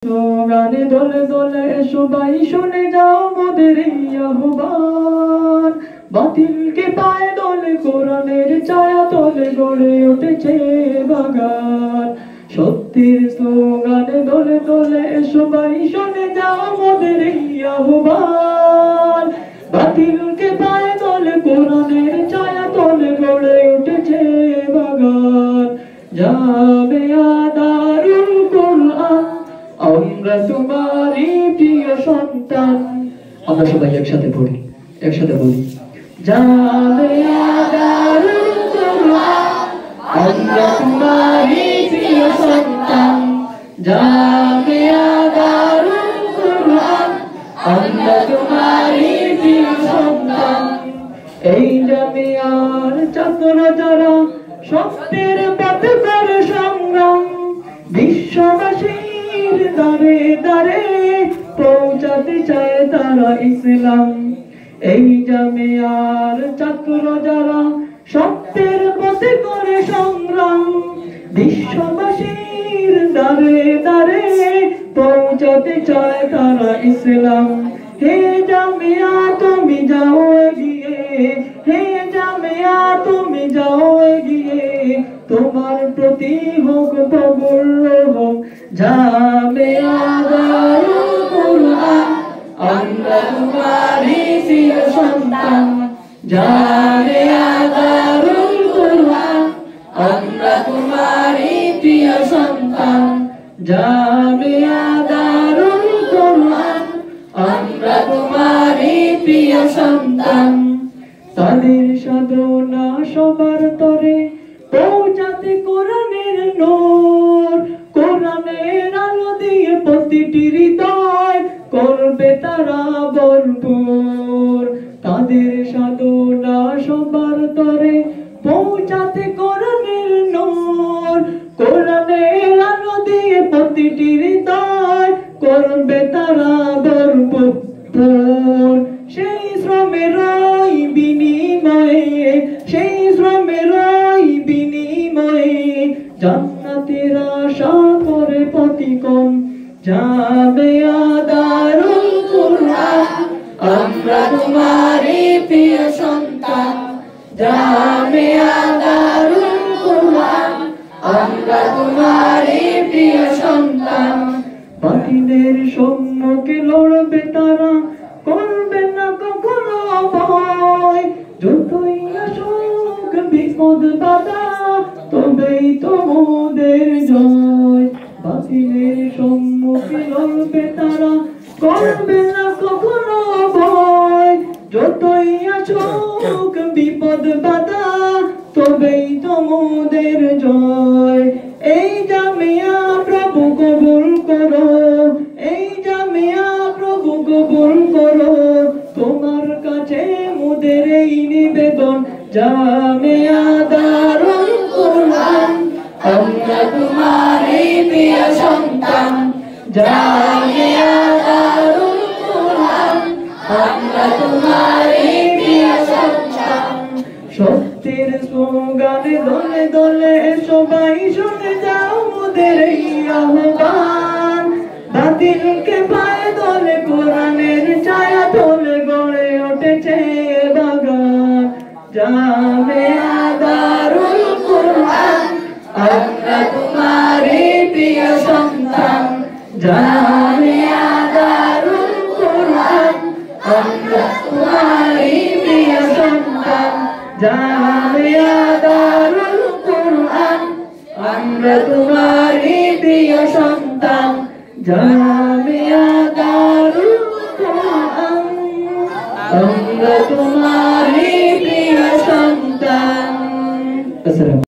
গানে দলে দলে সবাই শুনে যাও মোদের এই আহ্বান। বাতিলকে পায়ে দলে কোরআনের ছায়া তলে গড়ে উঠেছে বাগান। সত্যের স্লোগানে দলে দলে সবাই শুনে যাও মোদের এই আহ্বান। বাতিলকে পায়ে দলে কোরআনের ছায়া তলে গড়ে উঠেছে বাগান। জামিয়া দারুল কুরআন আমরা তোমারই প্রিয় সন্তান। আমরা সবাই একসাথে পড়ি, একসাথে বলি, জামিয়া দারুল কুরআন আমরা তোমারই প্রিয় সন্তান। জামিয়া দারুল কুরআন আমরা তোমারই প্রিয় সন্তান। এই জামিয়ার ছাত্র যারা সত্যের পথে করে সংগ্রাম, বিশ্ববাসীর দারে দারে পৌঁছাতে চায় তারা ইসলাম। এই জামিয়ার ছাত্র যারা সত্যের পথে করে সংগ্রাম, বিশ্ববাসীর দারে দারে পৌঁছাতে চায় তারা ইসলাম। হে জামিয়া তুমি যাও এগিয়ে, হে জামিয়া তুমি যাও এগিয়ে, তোমার প্রতি হোক প্রবল রহম। জামিয়া দারুল কুরআন আমরা তোমারই প্রিয় সন্তান। জামিয়া দারুল কুরআন আমরা তোমারই প্রিয় সন্তান। জামিয়া দারুল কুরআন আমরা তোমারই প্রিয় সন্তান। তাদের সাধনা সবার তরে পৌঁছাতে কোরআনের নূর, কোরআনের আলো দিয়ে প্রতিটি হৃদয় করবে তারা ভরপুর। তাদের সাধনা সবার তরে পৌঁছাতে কোরআনের নূর, কোরআনের আলো দিয়ে প্রতিটি হৃদয় করবে তারা ভরপুর। সেই শ্রমের বিনিময়ে, সেই শ্রমের বিনিময়ে জান্নাতের আশা করে প্রতিকম। জামিয়া দারুল কুরআন আমরা তোমারই প্রিয় সন্তান। জামিয়া দারুল কুরআন আমরা তোমারই প্রিয় সন্তান। বাতিলের সম্মুখে লড়বে তারা, করবে না কখনো ভয়। যতই আসুক বিপদ বাধা তবেই তোমাদের জয়। বাতিলের সম্মুখে লড়বে তারা, করবে না কখনো ভয়। যতই আসুক বিপদ বাধা তবেই তোমাদের জয়। এই জামিয়া প্রভু কবুল করো, এই জামিয়া প্রভু কবুল করো, তোমার কাছে মোদের এই নিবেদন। জামিয়া দারুল কুরআন আমরা তোমারই প্রিয় সন্তান। জামিয়া দারুল কুরআন আমরা তোমারই প্রিয় সন্তান। সত্যের স্লোগানে দলে দলে সবাই শুনে যাও মোদের এই আহ্বান। বাতিলকে পায়ে দলে কোরআনের ছায়া তলে গড়ে উঠেছে বাগান। জামিয়া দারুল কুরআন আমরা তোমারই প্রিয় সন্তান। জামিয়া দারুল কুরআন আমরা তোমারই প্রিয় সন্তান। জামিয়া দারুল কুরআন আমরা তোমারই প্রিয় সন্তান। জামিয়া দারুল কুরআন আমরা তোমারই প্রিয় সন্তান।